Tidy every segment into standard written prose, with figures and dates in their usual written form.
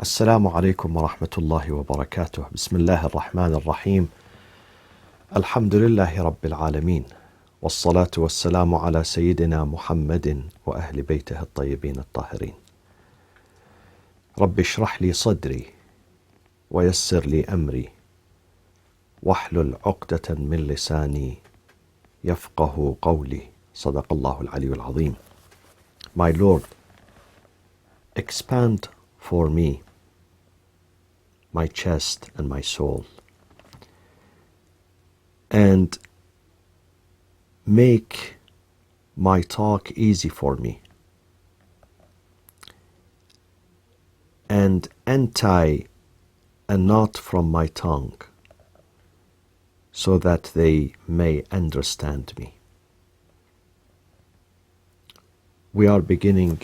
As-S-A.W.A. wa rahmatullahi wa barakatuh. Bismillah ar-Rahman ar-Rahim. Alhamdulillahi Rabbil Alameen. والصلاة والسلام على سيدنا محمد وأهل بيته الطيبين الطاهرين. رب اشرح لي صدري ويسر لي أمري واحلل عقدة من لساني يفقه قولي. صدق الله العلي العظيم. My Lord, expand for me my chest and my soul, and make my talk easy for me, and untie a knot from my tongue so that they may understand me. We are beginning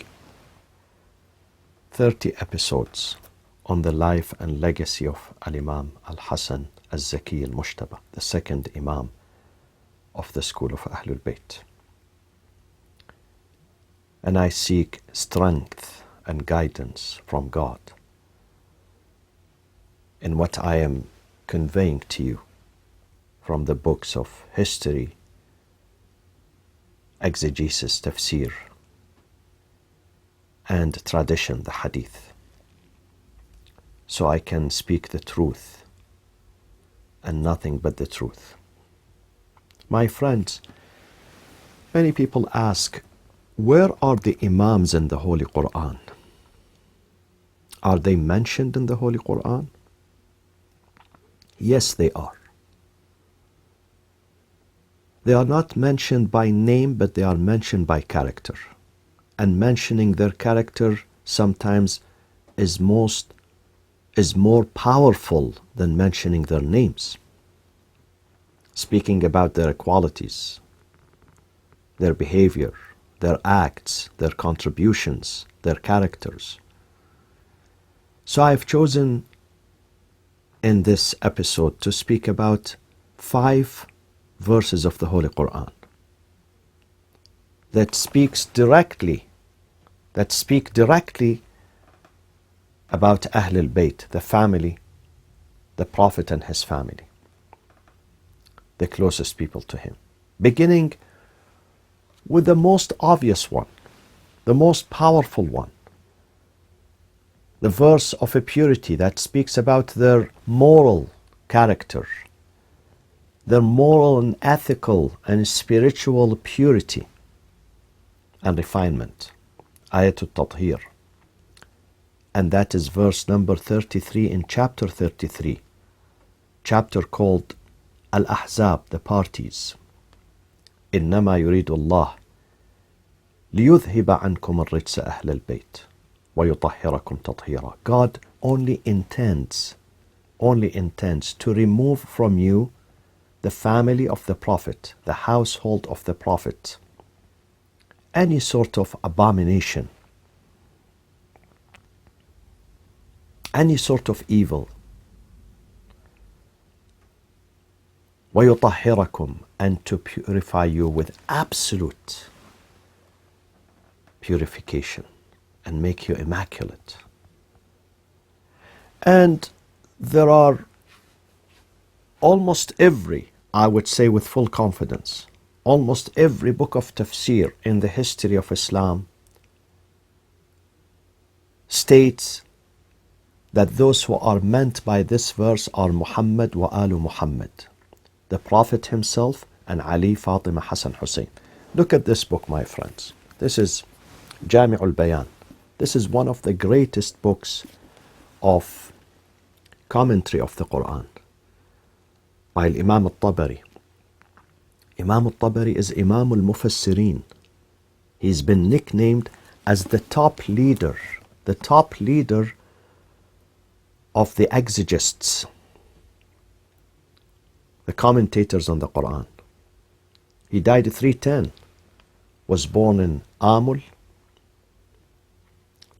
30 episodes on the life and legacy of Imam Al-Hassan Al-Zaki Al-Mujtaba, the second Imam of the school of Ahlulbayt. And I seek strength and guidance from God in what I am conveying to you from the books of history, exegesis, tafsir, and tradition, the hadith, so I can speak the truth and nothing but the truth. My friends, many people ask, where are the imams in the Holy Quran? Are they mentioned in the Holy Quran? Yes, they are. They are not mentioned by name, but they are mentioned by character. And mentioning their character sometimes is more powerful than mentioning their names. Speaking about their qualities, their behavior, their acts, their contributions, their characters. So I've chosen in this episode to speak about 5 verses of the Holy Quran that speak directly about Ahlulbayt, the family, the Prophet and his family, the closest people to him. Beginning with the most obvious one, the most powerful one, the verse of a purity that speaks about their moral character, their moral and ethical and spiritual purity and refinement. Ayatul Tathir. And that is verse number 33 in chapter 33, chapter called Al-Ahzab, the parties. إنما يريد الله ليذهب عنكم الرجس أهل البيت ويطهركم تطهيرا. God only intends to remove from you the family of the Prophet, the household of the Prophet, any sort of abomination, any sort of evil. وَيُطَهِّرَكُمْ, and to purify you with absolute purification and make you immaculate. And there are almost every, I would say with full confidence, almost every book of tafsir in the history of Islam states that those who are meant by this verse are Muhammad wa Alu Muhammad, the Prophet himself, and Ali, Fatima, Hassan, Hussein. Look at this book, my friends. This is Jami' al-Bayan. This is one of the greatest books of commentary of the Quran by Imam Al-Tabari. Imam Al-Tabari is Imam Al-Mufassirin. He's been nicknamed as the top leader of the exegists, the commentators on the Quran. He died 310, was born in Amul,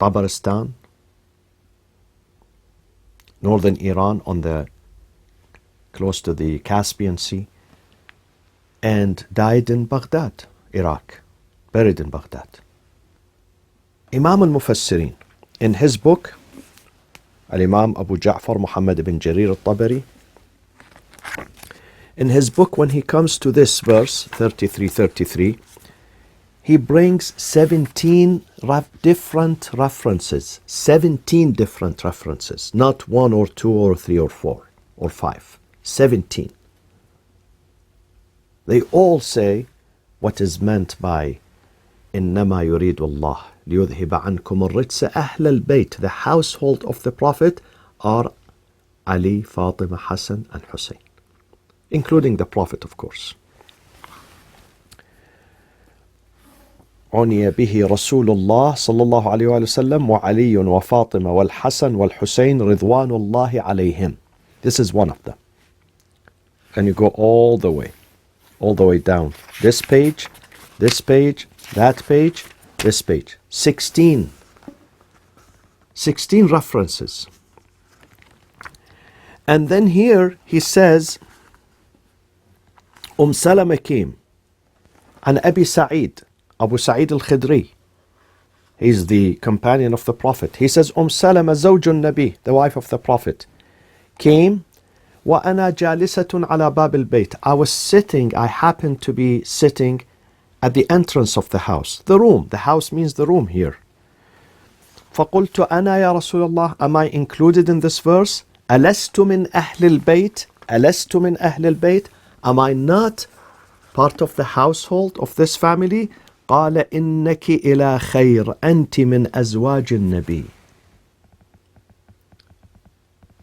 Tabaristan, northern Iran, close to the Caspian Sea, and died in Baghdad, Iraq, buried in Baghdad. Imam al-Mufassirin, in his book Al-Imam Abu Ja'far Muhammad ibn Jarir al-Tabari, in his book, when he comes to this verse 33, he brings 17 different references. 17 different references, not 1 or 2 or 3 or 4 or 5. 17. They all say what is meant by إنما يريد الله ليذهب عنكم الرجس أهل البيت. The household of the Prophet are Ali, Fatima, Hassan and Hussein, including the Prophet, of course. عني به رسول الله صلى الله عليه وسلم وعلي وفاطمة والحسن والحسين رضوان الله عليهم. This is one of them. And you go all the way down. This page, that page, this page. 16 references. And then here he says, Salama came, and Abi Sa'id, Abu Sa'id al-Khidri. He's the companion of the Prophet. He says, Salama zawjun Nabi, the wife of the Prophet, came, wa ana jalisatun ala bab al-bayt. I happened to be sitting at the entrance of the house. The room. The house means the room here. فقلت أنا يا رسول الله, am I included in this verse? ألست من أهل البيت? ألست من أهل البيت? Am I not part of the household of this family? قال إنك إلى خير أنت من أزواج النبي.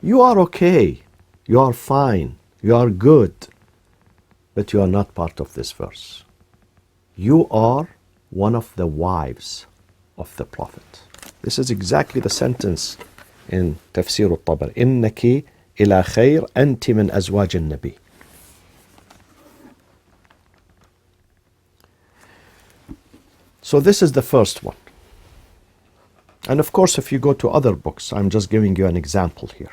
You are okay, you are fine, you are good, but you are not part of this verse. You are one of the wives of the Prophet. This is exactly the sentence in Tafsir al-Tabari. إنك إلى خير أنت من أزواج النبي. So this is the first one. And of course, if you go to other books, I'm just giving you an example here.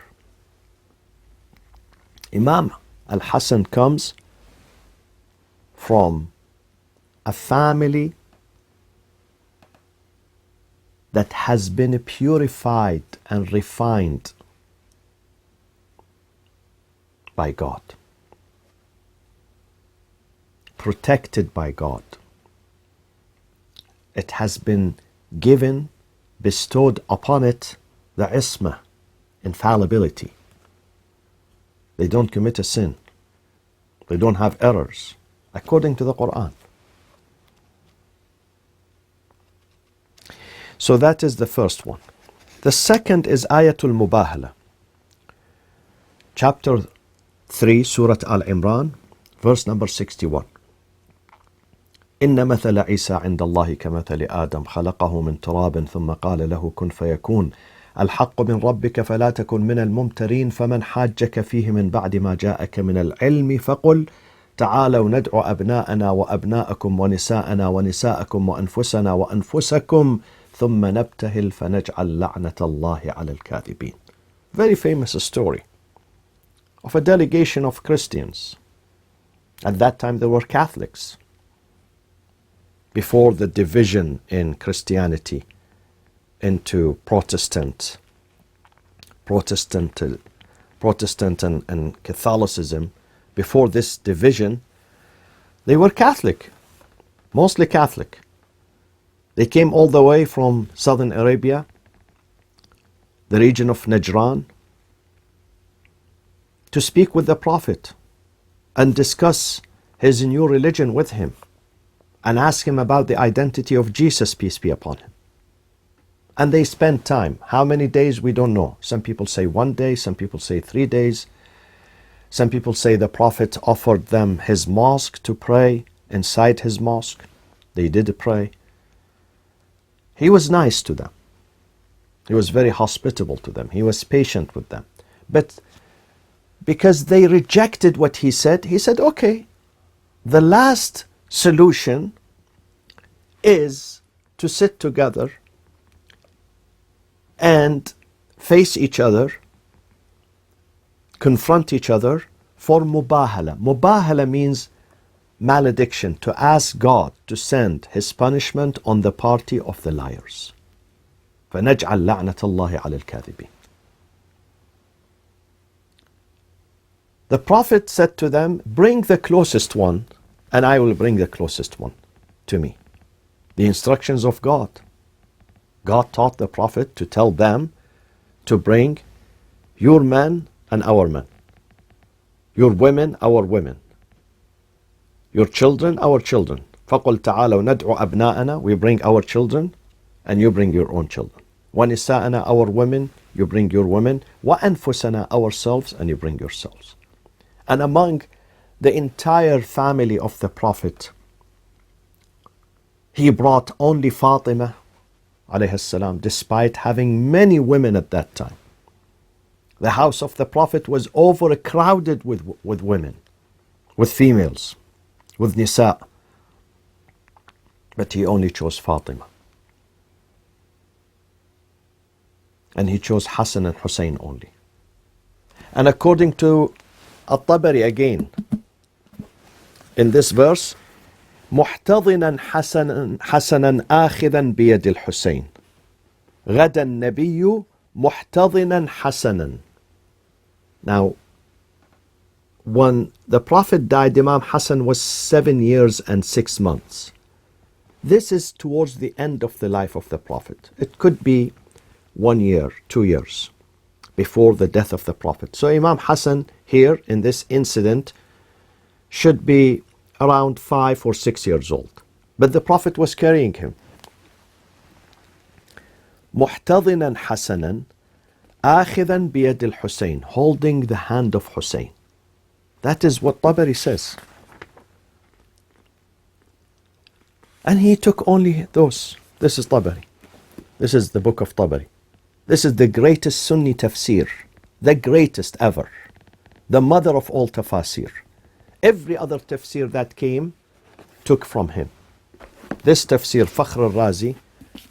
Imam Al-Hassan comes from a family that has been purified and refined by God, protected by God. It has been given, bestowed upon it, the isma, infallibility. They don't commit a sin. They don't have errors, according to the Quran. So that is the first one. The second is Ayatul Mubahala. Chapter 3, Surah Al-Imran, verse number 61. إن مثل عيسى عند الله كمثل آدم خلقه من تراب ثم قال له كن فيكون الحق من ربك فلا تكن من الممترين فمن حاجك فيه من بعد ما جاءك من العلم فقل تعالوا ندعو أبناءنا وأبناءكم ونساءنا ونساءكم وأنفسنا وأنفسكم ثم نبتهل فنجعل لعنة الله على الكاذبين. Very famous story of a delegation of Christians. At that time there were Catholics. Before the division in Christianity into Protestant and Catholicism, before this division, they were Catholic, mostly Catholic. They came all the way from southern Arabia, the region of Najran, to speak with the Prophet and discuss his new religion with him and ask him about the identity of Jesus, peace be upon him. And they spent time. How many days, we don't know. Some people say 1 day, some people say 3 days. Some people say the Prophet offered them his mosque to pray inside his mosque. They did pray. He was nice to them. He was very hospitable to them. He was patient with them. But because they rejected what he said, okay, the last solution is to sit together and face each other, confront each other for mubahala. Mubahala means malediction, to ask God to send his punishment on the party of the liars. فَنَجْعَلْ لَعْنَةَ اللَّهِ عَلَى الْكَاذِبِينَ. The Prophet said to them, bring the closest one, and I will bring the closest one to me. The instructions of God. God taught the Prophet to tell them to bring your men and our men, your women, our women, your children, our children. فَقُلْ تَعَالَوْ نَدْعُ أَبْنَاءَنَا. We bring our children, and you bring your own children. وَنِسَاءَنَا. Our women, you bring your women. وَأَنفُسَنَا. Ourselves, and you bring yourselves. And among the entire family of the Prophet, he brought only Fatima alayhi salam, despite having many women at that time. The house of the Prophet was overcrowded with women, with females, with nisa. But he only chose Fatima. And he chose Hassan and Hussein only. And according to At-Tabari again, in this verse, محتضنا حسنا آخذا بيد الحسين غدا النبي محتضنا حسنا. Now, when the Prophet died, Imam Hassan was 7 years and 6 months. This is towards the end of the life of the Prophet. It could be 1 year, 2 years before the death of the Prophet. So Imam Hassan here in this incident should be around 5 or 6 years old. But the Prophet was carrying him. محتضنا حسنا آخذا بيد الحسين, holding the hand of Hussein. That is what Tabari says. And he took only those. This is Tabari. This is the book of Tabari. This is the greatest Sunni tafsir, the greatest ever, the mother of all tafasir. Every other tafsir that came took from him. This tafsir, Fakhr al-Razi,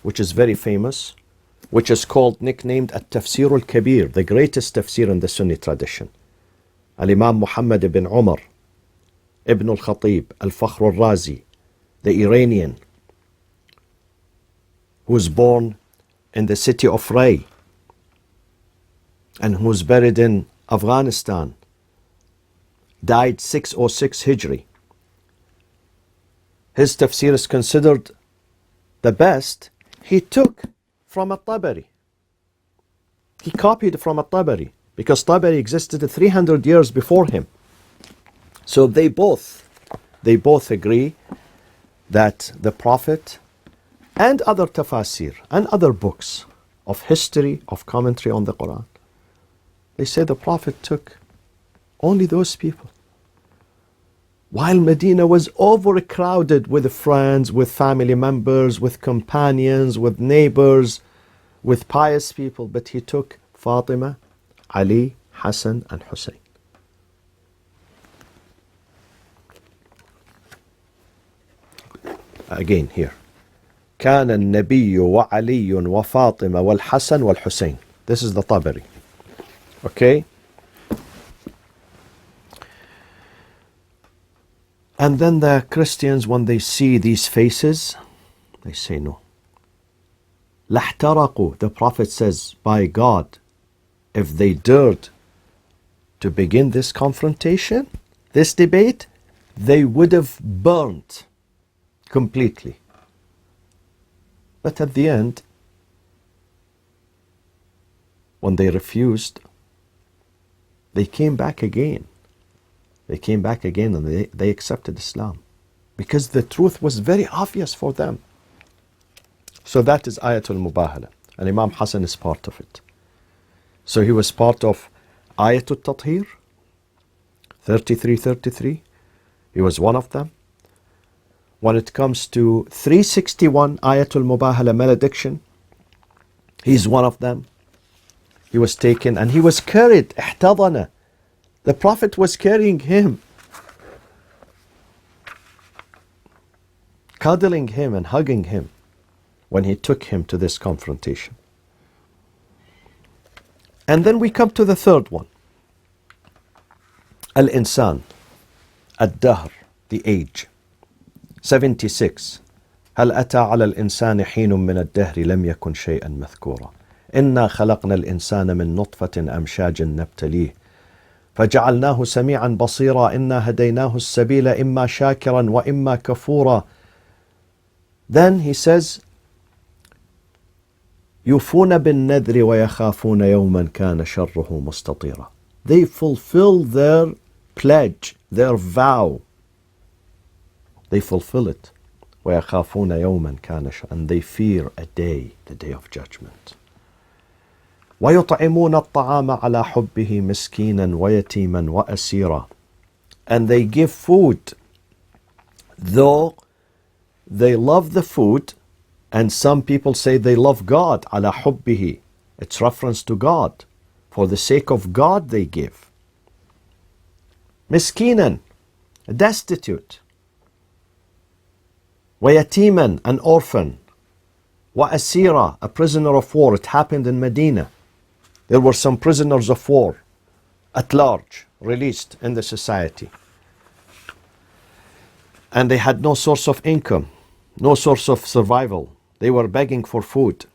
which is very famous, which is called, nicknamed At-Tafsir al-Kabir, the greatest tafsir in the Sunni tradition. Al-Imam Muhammad ibn Umar, Ibn al-Khatib, Al-Fakhr al-Razi, the Iranian, who was born in the city of Ray and who was buried in Afghanistan, died 606 Hijri. His tafsir is considered the best. He took from At-Tabari. He copied from At-Tabari because Tabari existed 300 years before him. So they both agree that the Prophet and other tafasir and other books of history, of commentary on the Quran, they say the Prophet took only those people. While Medina was overcrowded with friends, with family members, with companions, with neighbors, with pious people, but he took Fatima, Ali, Hassan and Hussein. Again here. كان النبي وعلي وفاطمة والحسن والحسين. This is the Tabari. Okay? And then the Christians, when they see these faces, they say no. لَاحْتَرَقُوا. The Prophet says, by God, if they dared to begin this confrontation, this debate, they would have burnt completely. But at the end, when they refused, they came back again. They came back again and they accepted Islam because the truth was very obvious for them. So that is Ayatul Mubahala, and Imam Hassan is part of it. So he was part of Ayatul Tathir, 33. He was one of them. When it comes to 361 Ayatul Mubahala, malediction, he's one of them. He was taken and he was carried, احتضن. The Prophet was carrying him, cuddling him and hugging him when he took him to this confrontation. And then we come to the third one. Al-Insan, Ad-Dahr, the age. 76. هل أتى على الإنسان حين من الدهر لم يكن شيئا مذكورا إنا خلقنا الإنسان من نطفة أمشاج نبتليه فجعلناه سميعا بصيرا إنا هديناه السبيل إما شاكرا وإما كفورا. Then he says, يوفون بالنذر ويخافون يوما كان شره مستطيرا. They fulfill their pledge, their vow. They fulfill it. ويخافون يوما كان شره, and they fear a day, the day of judgment. ويطعمون الطعام على حبه مسكينا ويتيما وأسيرا. And they give food, though they love the food, and some people say they love God, على حبه. It's reference to God. For the sake of God they give. مسكينا, destitute. ويتيما, an orphan. وأسيرا, a prisoner of war. It happened in Medina. There were some prisoners of war at large, released in the society. And they had no source of income, no source of survival. They were begging for food.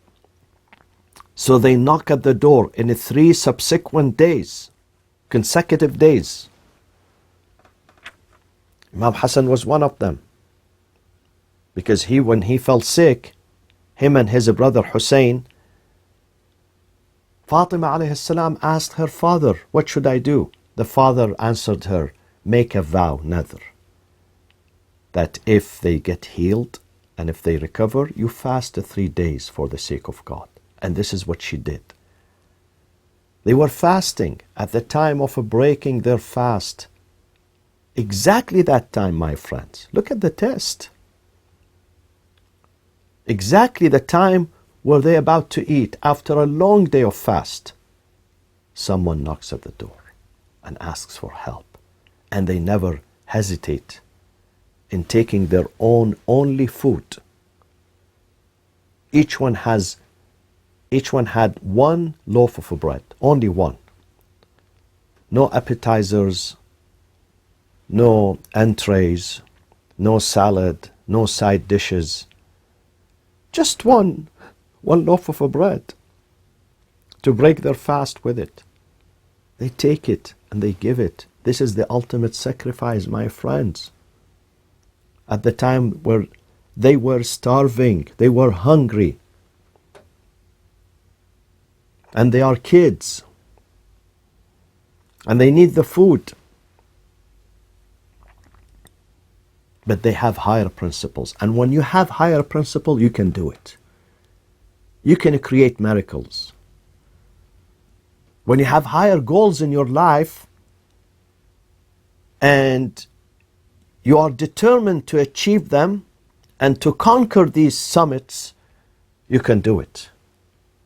So they knock at the door in 3 subsequent days, consecutive days. Imam Hassan was one of them. Because when he fell sick, him and his brother Hussein, Fatima alayhi salam asked her father, what should I do? The father answered her, make a vow, nadhr, that if they get healed and if they recover, you fast 3 days for the sake of God. And this is what she did. They were fasting at the time of breaking their fast. Exactly that time, my friends. Look at the test. Exactly the time were they about to eat after a long day of fast. Someone knocks at the door and asks for help. And they never hesitate in taking their own only food. Each one had 1 loaf of bread, only one. No appetizers, no entrees, no salad, no side dishes. Just one loaf of bread to break their fast with it. They take it and they give it. This is the ultimate sacrifice, my friends. At the time where they were starving, they were hungry, and they are kids, and they need the food. But they have higher principles. And when you have higher principle, you can do it. You can create miracles. When you have higher goals in your life and you are determined to achieve them and to conquer these summits, you can do it.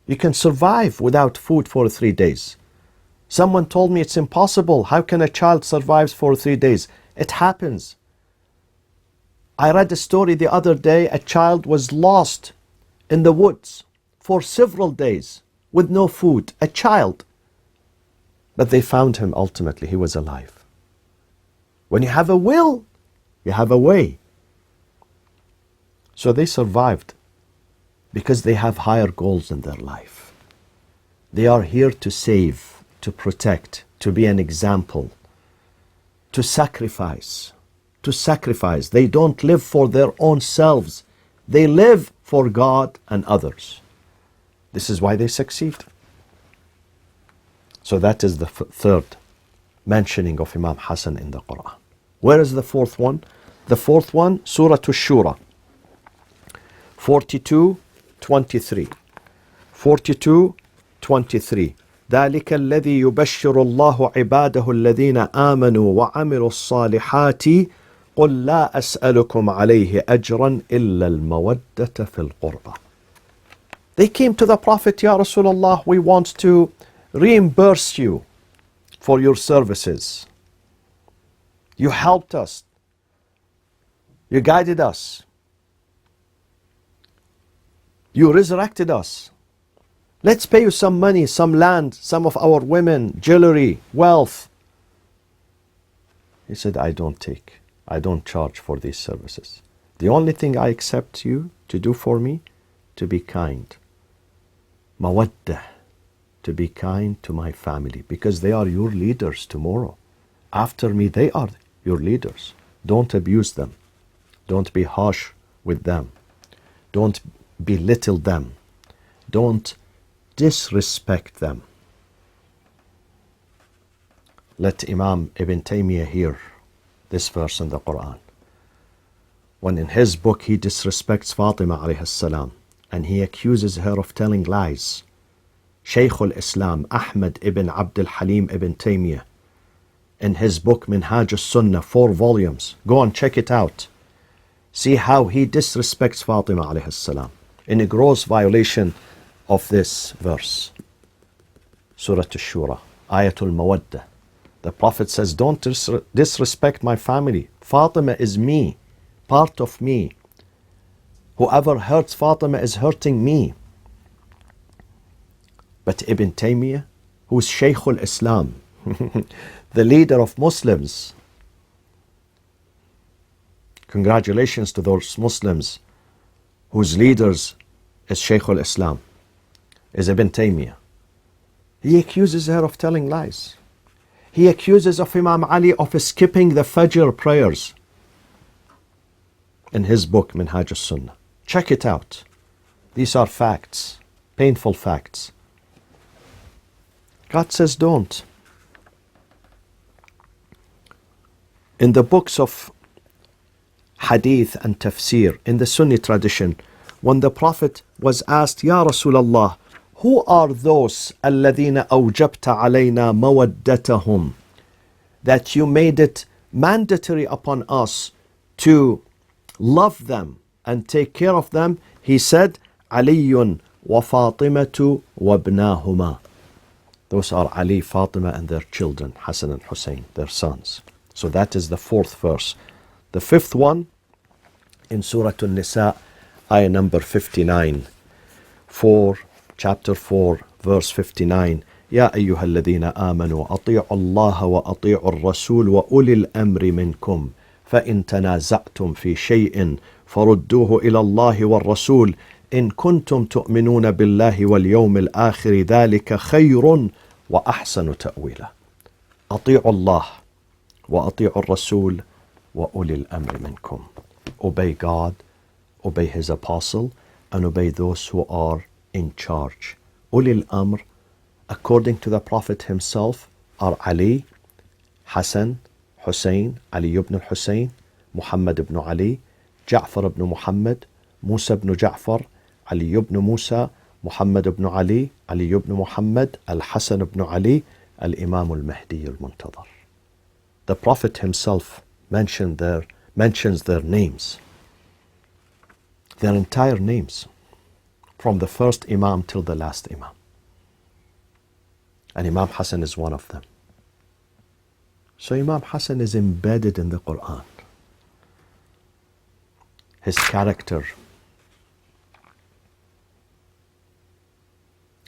You can survive without food for 3 days. Someone told me it's impossible. How can a child survive for 3 days? It happens. I read a story the other day. A child was lost in the woods for several days with no food. A child. But they found him ultimately. He was alive. When you have a will, you have a way. So they survived because they have higher goals in their life. They are here to save, to protect, to be an example, to sacrifice. To sacrifice. They don't live for their own selves. They live for God and others. This is why they succeed. So that is the third mentioning of Imam Hassan in the Quran. Where is the fourth one? The fourth one, Surah Ash-Shura, 42:23. 42:23. ذلك الذي يبشر الله عباده الذين آمنوا وعملوا الصالحات قل لا أسألكم عليه أجرا إلا المودة في القربى. They came to the Prophet, Ya Rasulullah, we want to reimburse you for your services. You helped us. You guided us. You resurrected us. Let's pay you some money, some land, some of our women, jewelry, wealth. He said, I don't charge for these services. The only thing I accept you to do for me, to be kind. Mawaddah, to be kind to my family because they are your leaders tomorrow. After me, they are your leaders. Don't abuse them. Don't be harsh with them. Don't belittle them. Don't disrespect them. Let Imam Ibn Taymiyyah hear this verse in the Quran. When in his book he disrespects Fatima alayhi salam and he accuses her of telling lies, Shaykh al-Islam Ahmad ibn Abdul Halim ibn Taymiyyah, in his book Minhaj al-Sunnah, 4 volumes, go and check it out. See how he disrespects Fatima alayhi salam in a gross violation of this verse. Surah Ash-Shura, Ayatul Mawaddah. The Prophet says, don't disrespect my family. Fatima is me, part of me. Whoever hurts Fatima is hurting me. But Ibn Taymiyyah, who's Shaykh al-Islam, the leader of Muslims, congratulations to those Muslims whose leaders is Shaykh al-Islam, is Ibn Taymiyyah. He accuses her of telling lies. He accuses of Imam Ali of skipping the Fajr prayers in his book Minhaj al-Sunnah. Check it out. These are facts, painful facts. God says don't. In the books of Hadith and Tafsir, in the Sunni tradition, when the Prophet was asked, Ya Rasulallah, who are those الَّذِينَ أَوْجَبْتَ عَلَيْنَا مَوَدَّتَهُمْ, that you made it mandatory upon us to love them and take care of them? He said, عَلِيٌّ وَفَاطِمَةُ وَابْنَاهُمَا. Those are Ali, Fatima and their children, Hassan and Hussein, their sons. So that is the 4th verse. The 5th one in Surah An-Nisa, ayah number 59. Chapter 4, verse 59. يا أيها الذين آمنوا أطيعوا الله وأطيعوا الرسول وأولي الأمر منكم فإن تنازعتم في شيء فردوه إلى الله والرسول إن كنتم تؤمنون بالله واليوم الآخر ذلك خير وأحسن تأويلا. أطيعوا الله وأطيعوا الرسول وأولي الأمر منكم. Obey God, obey His Apostle, and obey those who are in charge. Ulil Amr, according to the Prophet himself, are Ali, Hassan, Hussein, Ali ibn Hussein, Muhammad ibn Ali, Ja'far ibn Muhammad, Musa ibn Ja'far, Ali ibn Musa, Muhammad ibn Ali, Ali ibn Muhammad, Al-Hassan ibn Ali, Al-Imam Al-Mahdi Al-Muntadhar. The Prophet himself mentions their names, their entire names, from the first Imam till the last Imam. And Imam Hassan is one of them. So Imam Hassan is embedded in the Quran. His character,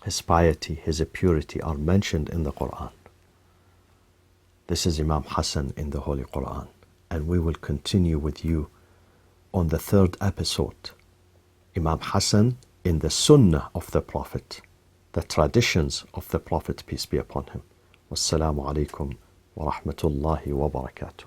his piety, his purity are mentioned in the Quran. This is Imam Hassan in the Holy Quran. And we will continue with you on the 3rd episode. Imam Hassan in the Sunnah of the Prophet, the traditions of the Prophet, peace be upon him. Wassalamu alaikum wa rahmatullahi wa barakatuh.